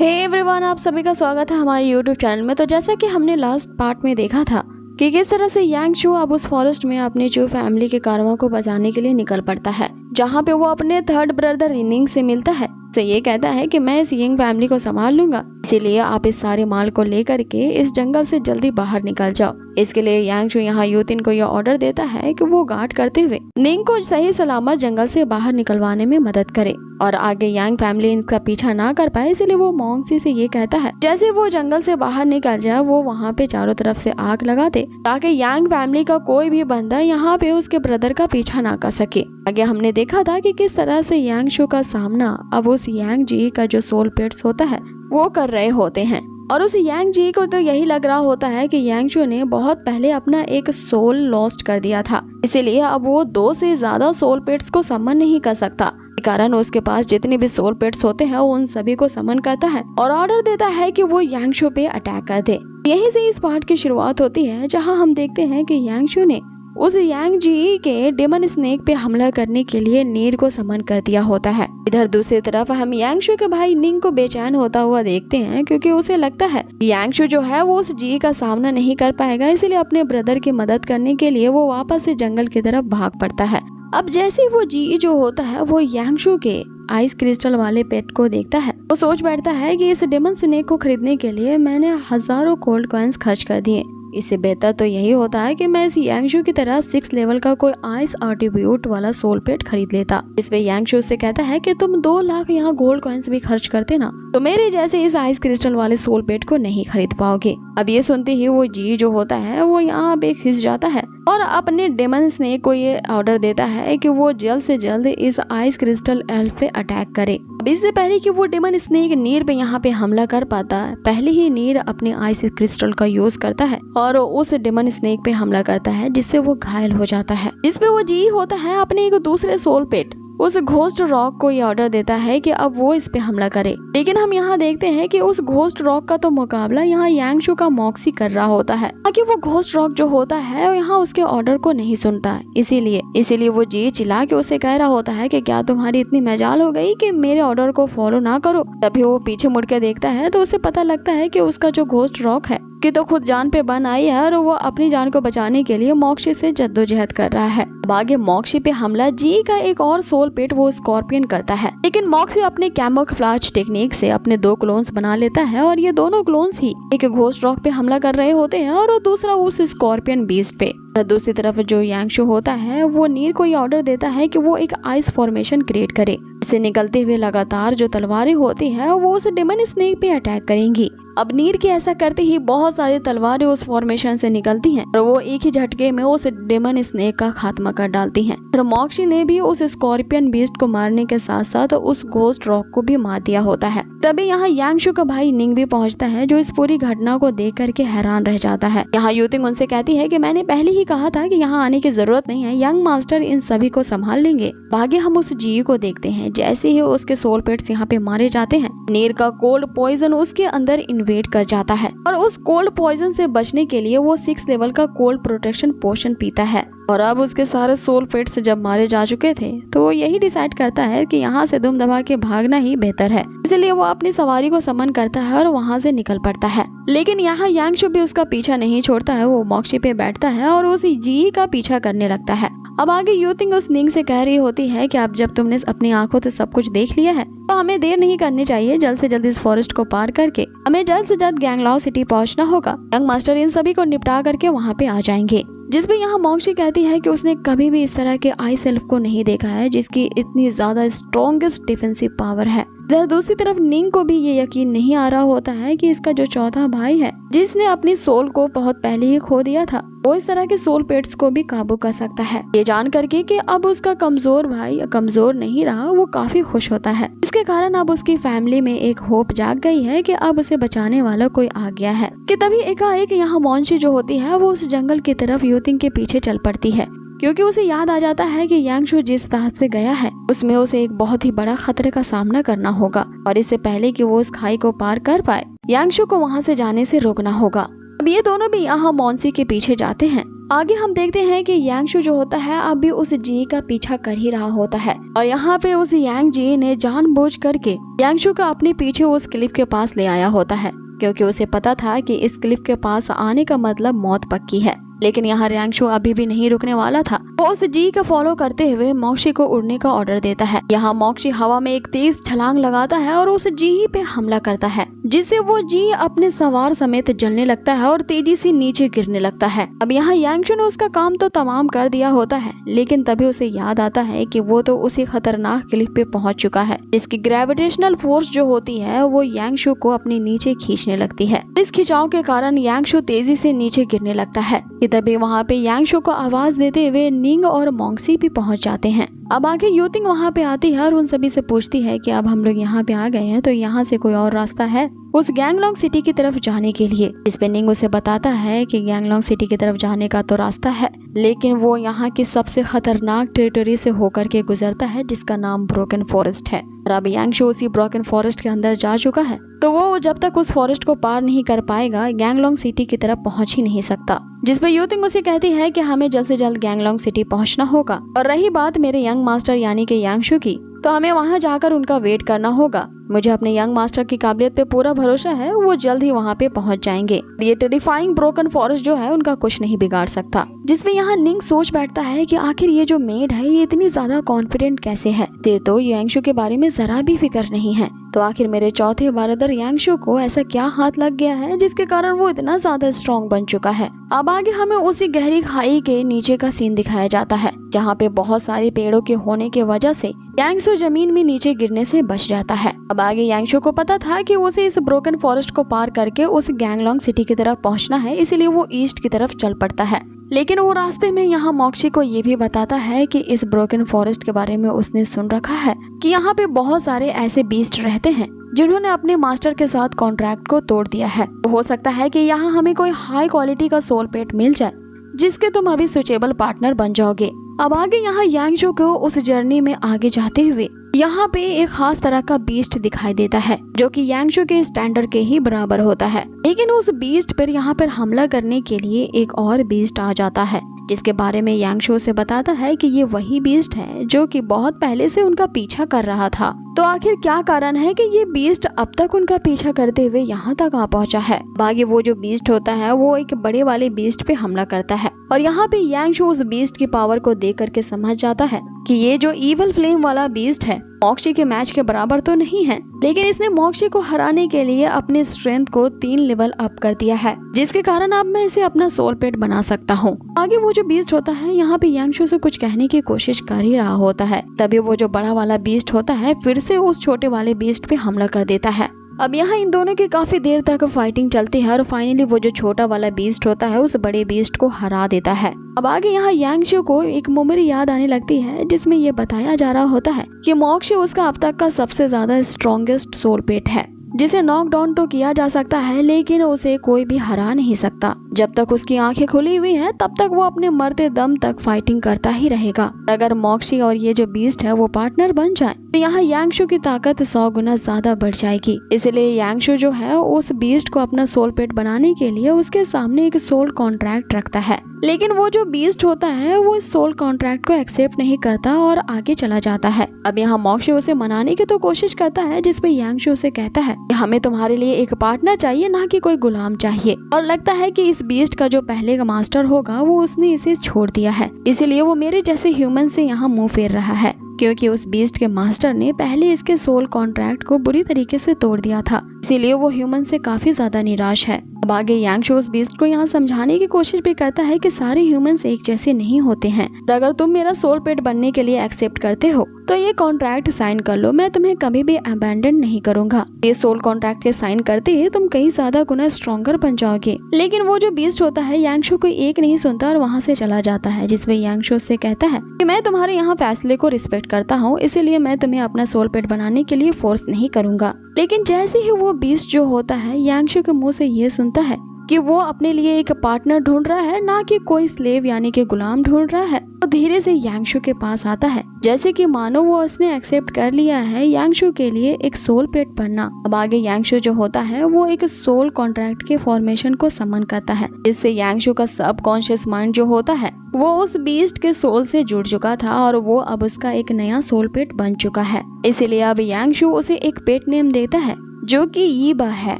Hey everyone, आप सभी का स्वागत है हमारे यूट्यूब चैनल में। तो जैसा कि हमने लास्ट पार्ट में देखा था कि किस तरह से यांग शू अब उस फॉरेस्ट में अपनी चू फैमिली के कारवां को बचाने के लिए निकल पड़ता है, जहाँ पे वो अपने थर्ड ब्रदर यिंग से मिलता है। से ये कहता है कि मैं इस यिंग फैमिली को संभाल लूंगा, इसीलिए आप इस सारे माल को लेकर के इस जंगल से जल्दी बाहर निकल जाओ। इसके लिए यांग शू यहाँ यूतिन को यह ऑर्डर देता है कि वो गार्ड करते हुए निंग को सही सलामत जंगल से बाहर निकलवाने में मदद करे और आगे यांग फैमिली इनका पीछा ना कर पाए। इसलिए वो मोंगसी से ये कहता है जैसे वो जंगल से बाहर निकल जाए वो वहाँ पे चारों तरफ से आग लगा दे, ताकि यांग फैमिली का कोई भी बंदा यहाँ पे उसके ब्रदर का पीछा ना कर सके। आगे हमने देखा था कि किस तरह से यांग शू का सामना अब उस यांग जी का जो सोल पेट्स होता है वो कर रहे होते हैं, और उस यांग जी को तो यही लग रहा होता है कि यांग शू ने बहुत पहले अपना एक सोल लॉस्ट कर दिया था, इसीलिए अब वो 2 से ज्यादा सोल पेट्स को समन नहीं कर सकता। कारण उसके पास जितने भी सोल पेट्स होते हैं उन सभी को समन करता है और ऑर्डर देता है कि वो यांग शू पे अटैक कर दे। यहीं से इस पार्ट की शुरुआत होती है, जहां हम देखते हैं कि यांग शू ने उस यांग जी के डेमन स्नेक पे हमला करने के लिए नीर को समन कर दिया होता है। इधर दूसरी तरफ हम यांग शू के भाई निंग को बेचैन होता हुआ देखते हैं, क्योंकि उसे लगता है यांग शू जो है वो उस जी का सामना नहीं कर पाएगा, इसलिए अपने ब्रदर की मदद करने के लिए वो वापस से जंगल की तरफ भाग पड़ता है। अब जैसे वो जी जो होता है वो यांग शू के आइस क्रिस्टल वाले पेट को देखता है, वो सोच बैठता है कि इस डेमन स्नेक को खरीदने के लिए मैंने हजारों गोल्ड कॉइन्स खर्च कर दिए, इससे बेहतर तो यही होता है कि मैं इस यांग शू की तरह 6 लेवल का कोई आइस एट्रीब्यूट वाला सोल पेट खरीद लेता। इस पे यांग शू से कहता है कि तुम 2 लाख यहाँ गोल्ड कॉइन्स भी खर्च करते ना तो मेरे जैसे इस आइस क्रिस्टल वाले सोल पेट को नहीं खरीद पाओगे। अब ये सुनते ही वो जी जो होता है वो यहाँ पे खिस जाता है और अपने डेमन स्नेक को ये ऑर्डर देता है कि वो जल्द से जल्द इस आइस क्रिस्टल एल्फ पे अटैक करे। अब इससे पहले कि वो डेमन स्नेक नीर पे यहाँ पे हमला कर पाता है, पहले ही नीर अपने आइस क्रिस्टल का यूज करता है और उस डेमन स्नेक पे हमला करता है, जिससे वो घायल हो जाता है। जिसपे वो जी होता है अपने एक दूसरे सोल पेट उस घोस्ट रॉक को ये ऑर्डर देता है कि अब वो इस पे हमला करे। लेकिन हम यहाँ देखते हैं कि उस घोस्ट रॉक का तो मुकाबला यहाँ यांग शू का मोक्सी कर रहा होता है, ताकि वो घोस्ट रॉक जो होता है यहाँ उसके ऑर्डर को नहीं सुनता है। इसीलिए वो जी चिल्ला के उसे कह रहा होता है कि क्या तुम्हारी इतनी मजाल हो गई कि मेरे ऑर्डर को फॉलो ना करो। तभी वो पीछे मुड़ के देखता है तो उसे पता लगता है कि उसका जो घोस्ट रॉक है कि तो खुद जान पे बन आई है और वो अपनी जान को बचाने के लिए मोक्सी से जद्दोजहद कर रहा है। अब आगे मोक्सी पे हमला जी का एक और सोल पेट वो स्कॉर्पियन करता है, लेकिन मोक्सी अपने कैमोफ्लेज टेक्निक से अपने 2 क्लोन्स बना लेता है और ये दोनों क्लोन्स ही एक घोस्ट रॉक पे हमला कर रहे होते हैं और दूसरा उस स्कॉर्पियन बीस्ट पे। दूसरी तरफ जो यांग शू होता है वो नीर को ये ऑर्डर देता है कि वो एक आइस फॉर्मेशन क्रिएट करे, इससे निकलते हुए लगातार जो तलवारें होती है वो उस डेमन स्नेक पे अटैक करेंगी। अब नीर के ऐसा करते ही बहुत सारी तलवारें उस फॉर्मेशन से निकलती हैं और वो एक ही झटके में उस डेमन स्नेक का खात्मा कर डालती हैं। और मोक्सी ने भी उस स्कॉर्पियन बीस्ट को मारने के साथ साथ उस घोस्ट रॉक को भी मार दिया होता है। तभी यहाँ यांग शू का भाई निंग भी पहुंचता है, जो इस पूरी घटना को देख करके हैरान रह जाता है। यहाँ यूतिंग उनसे कहती है कि मैंने पहले ही कहा था कि यहाँ आने की जरूरत नहीं है, यंग मास्टर इन सभी को संभाल लेंगे। आगे हम उस जी को देखते हैं, जैसे ही उसके सोल पेट्स यहाँ पे मारे जाते हैं नीर का कोल्ड पॉइजन उसके अंदर इन्वेड कर जाता है और उस कोल्ड पॉइजन से बचने के लिए वो 6 लेवल का कोल्ड प्रोटेक्शन पोशन पीता है। और अब उसके सारे सोल पेट्स जब मारे जा चुके थे तो वो यही डिसाइड करता है कि यहाँ से दुम दबा के भागना ही बेहतर है, इसलिए वो अपनी सवारी को समन करता है और वहाँ से निकल पड़ता है। लेकिन यहाँ यांग शू भी उसका पीछा नहीं छोड़ता है, वो मोक्सी पे बैठता है और उस जी का पीछा करने लगता है। अब आगे यूतिंग उस निंग से कह रही होती है कि अब जब तुमने अपनी आंखों से सब कुछ देख लिया है तो हमें देर नहीं करनी चाहिए, जल्द से जल्द इस फॉरेस्ट को पार करके हमें जल्द से जल्द गैंगलाओ सिटी पहुंचना होगा। यंग मास्टर इन सभी को निपटा करके वहाँ पे आ जाएंगे। जिसपे यहाँ मोक्सी कहती है कि उसने कभी भी इस तरह के आइस एल्फ को नहीं देखा है जिसकी इतनी ज्यादा स्ट्रॉन्गेस्ट डिफेंसिव पावर है। दूसरी तरफ निंग को भी ये यकीन नहीं आ रहा होता है कि इसका जो चौथा भाई है जिसने अपनी सोल को बहुत पहले ही खो दिया था वो इस तरह के सोल पेट्स को भी काबू कर सकता है। ये जान करके कि अब उसका कमजोर भाई कमजोर नहीं रहा, वो काफी खुश होता है। इसके कारण अब उसकी फैमिली में एक होप जाग गई है कि अब उसे बचाने वाला कोई आ गया है। कि तभी एकाएक यहाँ मोंशी जो होती है वो उस जंगल की तरफ यूतिंग के पीछे चल पड़ती है, क्योंकि उसे याद आ जाता है कि यांग शू जिस राह से गया है उसमें उसे एक बहुत ही बड़ा खतरे का सामना करना होगा और इससे पहले कि वो उस खाई को पार कर पाए यांग शू को वहाँ से जाने से रोकना होगा। अब ये दोनों भी यहाँ मोंसी के पीछे जाते हैं आगे हम देखते हैं कि यांगशु जो होता है अभी उस जी का पीछा कर ही रहा होता है और यहाँ पे उस यांग जी ने जानबूझ करके यांगशु को अपने पीछे उस क्लिफ के पास ले आया होता है, क्योंकि उसे पता था कि इस क्लिफ के पास आने का मतलब मौत पक्की है। लेकिन यहाँ यांगशु अभी भी नहीं रुकने वाला था। वो उस जी का फॉलो करते हुए मोक्शी को उड़ने का ऑर्डर देता है। यहाँ मोक्शी हवा में एक तेज छलांग लगाता है और उस जी पे हमला करता है, जिससे वो जी अपने सवार समेत जलने लगता है और तेजी से नीचे गिरने लगता है। अब यहाँ यांगशु ने उसका काम तो तमाम कर दिया होता है, लेकिन तभी उसे याद आता है कि वो तो उसी खतरनाक क्लिफ पे पहुंच चुका है, जिसकी ग्रेविटेशनल फोर्स जो होती है वो यांगशु को अपने नीचे खींचने लगती है। इस खिंचाव के कारण यांगशु तेजी से नीचे गिरने लगता है। तभी वहाँ पे यांगशु को आवाज देते हुए निंग और मोंगसी भी पहुँच जाते हैं। अब आगे यूतिंग वहाँ पे आती है और उन सभी से पूछती है कि अब हम लोग यहाँ पे आ गए हैं तो यहाँ से कोई और रास्ता है उस गैंगलॉन्ग सिटी की तरफ जाने के लिए। इस पे निंग उसे बताता है कि गैंगलॉन्ग सिटी की तरफ जाने का तो रास्ता है, लेकिन वो यहाँ की सबसे खतरनाक टेरिटरी से होकर के गुजरता है, जिसका नाम ब्रोकन फॉरेस्ट है। और अब यांगशु उसी ब्रोकन फॉरेस्ट के अंदर जा चुका है, तो वो जब तक उस फॉरेस्ट को पार नहीं कर पाएगा गैंगलॉन्ग सिटी की तरफ पहुँच ही नहीं सकता। जिसपे यूतिंग उसे कहती है कि हमें जल्द से जल्द गैंगलॉन्ग सिटी पहुँचना होगा। और रही बात मेरे यंग मास्टर यानी कि यांगशु की, तो हमें वहाँ जाकर उनका वेट करना होगा। मुझे अपने यंग मास्टर की काबिलियत पे पूरा भरोसा है, वो जल्द ही वहाँ पे पहुँच जाएंगे। ये टेरिफाइंग ब्रोकन फॉरेस्ट जो है उनका कुछ नहीं बिगाड़ सकता। जिसमें यहाँ निंग सोच बैठता है कि आखिर ये जो मेड है ये इतनी ज्यादा कॉन्फिडेंट कैसे है, तो यांगशु के बारे में जरा भी फिक्र नहीं है। तो आखिर मेरे चौथे ब्रदर यांगशु को ऐसा क्या हाथ लग गया है जिसके कारण वो इतना ज्यादा स्ट्रॉन्ग बन चुका है। अब आगे हमें उसी गहरी खाई के नीचे का सीन दिखाया जाता है, जहाँ पे बहुत सारे पेड़ों के होने की वजह से यांगशु जमीन में नीचे गिरने से बच जाता है। अब आगे यांगशु को पता था कि उसे इस ब्रोकन फॉरेस्ट को पार करके उस गैंगलॉन्ग सिटी की तरफ पहुंचना है, इसीलिए वो ईस्ट की तरफ चल पड़ता है। लेकिन वो रास्ते में यहाँ मोक्शी को ये भी बताता है कि इस ब्रोकन फॉरेस्ट के बारे में उसने सुन रखा है कि यहाँ पे बहुत सारे ऐसे बीस्ट रहते हैं जिन्होंने अपने मास्टर के साथ कॉन्ट्रैक्ट को तोड़ दिया है। हो सकता है कि यहाँ हमें कोई हाई क्वालिटी का सोल पेट मिल जाए जिसके तुम अभी सुचेबल पार्टनर बन जाओगे। अब आगे यहाँ यांगशु को उस जर्नी में आगे जाते हुए यहाँ पे एक खास तरह का बीस्ट दिखाई देता है जो कि यांगशु के स्टैंडर्ड के ही बराबर होता है। लेकिन उस बीस्ट पर यहाँ पर हमला करने के लिए एक और बीस्ट आ जाता है, जिसके बारे में यांगशु से बताता है कि ये वही बीस्ट है जो कि बहुत पहले से उनका पीछा कर रहा था। तो आखिर क्या कारण है कि ये बीस्ट अब तक उनका पीछा करते हुए यहाँ तक आ पहुँचा है। बाकी वो जो बीस्ट होता है वो एक बड़े वाले बीस्ट पे हमला करता है और यहाँ पे यांगशु उस बीस्ट की पावर को देख करके समझ जाता है कि ये जो इवल फ्लेम वाला बीस्ट है मोक्शी के मैच के बराबर तो नहीं है, लेकिन इसने मोक्शी को हराने के लिए अपनी स्ट्रेंथ को 3 लेवल अप कर दिया है, जिसके कारण अब मैं इसे अपना सोल पेट बना सकता हूँ। आगे वो जो बीस्ट होता है यहाँ पे यांगशु से कुछ कहने की कोशिश कर ही रहा होता है, तभी वो जो बड़ा वाला बीस्ट होता है फिर से उस छोटे वाले बीस्ट पे हमला कर देता है। अब यहाँ इन दोनों की काफी देर तक फाइटिंग चलती है और फाइनली वो जो छोटा वाला बीस्ट होता है उस बड़े बीस्ट को हरा देता है। अब आगे यहाँ यांगशु को एक मेमोरी याद आने लगती है जिसमें ये बताया जा रहा होता है कि मोक्शी उसका अब तक का सबसे ज्यादा स्ट्रॉन्गेस्ट सोल पेट है, जिसे नॉक डाउन तो किया जा सकता है लेकिन उसे कोई भी हरा नहीं सकता। जब तक उसकी आंखें खुली हुई हैं तब तक वो अपने मरते दम तक फाइटिंग करता ही रहेगा। अगर मोक्शी और ये जो बीस्ट है वो पार्टनर बन जाए तो यहाँ यांगशु की ताकत 100 गुना ज्यादा बढ़ जाएगी। इसलिए यांगशु जो है उस बीस्ट को अपना सोल पेट बनाने के लिए उसके सामने एक सोल कॉन्ट्रैक्ट रखता है, लेकिन वो जो बीस्ट होता है वो इस सोल कॉन्ट्रैक्ट को एक्सेप्ट नहीं करता और आगे चला जाता है। अब यहाँ मोक्शी उसे मनाने की तो कोशिश करता है, जिसपे यांगशु उसे कहता है कि हमें तुम्हारे लिए एक पार्टनर चाहिए, ना कि कोई गुलाम चाहिए। और लगता है कि इस बीस्ट का जो पहले का मास्टर होगा वो उसने इसे छोड़ दिया है, इसीलिए वो मेरे जैसे ह्यूमन से यहाँ मुंह फेर रहा है, क्योंकि उस बीस्ट के मास्टर ने पहले इसके सोल कॉन्ट्रैक्ट को बुरी तरीके से तोड़ दिया था, इसीलिए वो ह्यूमन से काफी ज्यादा निराश है। अब आगे यांगशु उस बीस्ट को यहाँ समझाने की कोशिश भी करता है कि सारे ह्यूमंस एक जैसे नहीं होते हैं, और अगर तुम मेरा सोल पेट बनने के लिए एक्सेप्ट करते हो तो ये कॉन्ट्रैक्ट साइन कर लो, मैं तुम्हें कभी भी अबैंडन नहीं करूंगा। ये सोल कॉन्ट्रैक्ट के साइन करते ही तुम कई ज्यादा गुना स्ट्रॉन्गर बन जाओगे। लेकिन वो जो बीस्ट होता है यांगशु को एक नहीं सुनता और वहाँ से चला जाता है, जिसमें यांगशु से कहता है कि मैं तुम्हारे यहाँ फैसले को रिस्पेक्ट करता हूँ, इसीलिए मैं तुम्हें अपना सोल पेट बनाने के लिए फोर्स नहीं करूंगा। लेकिन जैसे ही वो बीस्ट जो होता है यांगशु के मुंह से ये सुनता है कि वो अपने लिए एक पार्टनर ढूंढ रहा है, ना कि कोई स्लेव यानी कि गुलाम ढूंढ रहा है, तो धीरे से यांगशु के पास आता है, जैसे कि मानो वो उसने एक्सेप्ट कर लिया है यांगशु के लिए एक सोल पेट बनना। अब आगे यांगशु जो होता है वो एक सोल कॉन्ट्रैक्ट के फॉर्मेशन को समन करता है। इससे यांगशु का सबकॉन्शियस माइंड जो होता है वो उस बीस्ट के सोल से जुड़ चुका था और वो अब उसका एक नया सोल पेट बन चुका है। इसीलिए अब यांगशु उसे एक पेट नेम देता है जो कि यीबा है।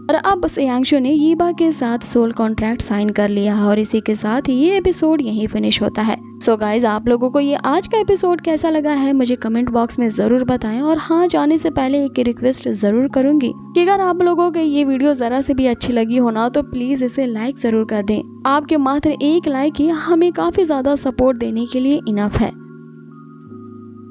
और अब यांगशु ने यीबा के साथ सोल कॉन्ट्रैक्ट साइन कर लिया है और इसी के साथ ये एपिसोड यहीं फिनिश होता है। सो गाइज, आप लोगों को ये आज का एपिसोड कैसा लगा है मुझे कमेंट बॉक्स में जरूर बताएं। और हाँ, जाने से पहले एक रिक्वेस्ट जरूर करूंगी कि अगर आप लोगों को ये वीडियो जरा से भी अच्छी लगी हो ना तो प्लीज इसे लाइक जरूर कर दें। आपके मात्र एक लाइक ही हमें काफी ज्यादा सपोर्ट देने के लिए इनफ है।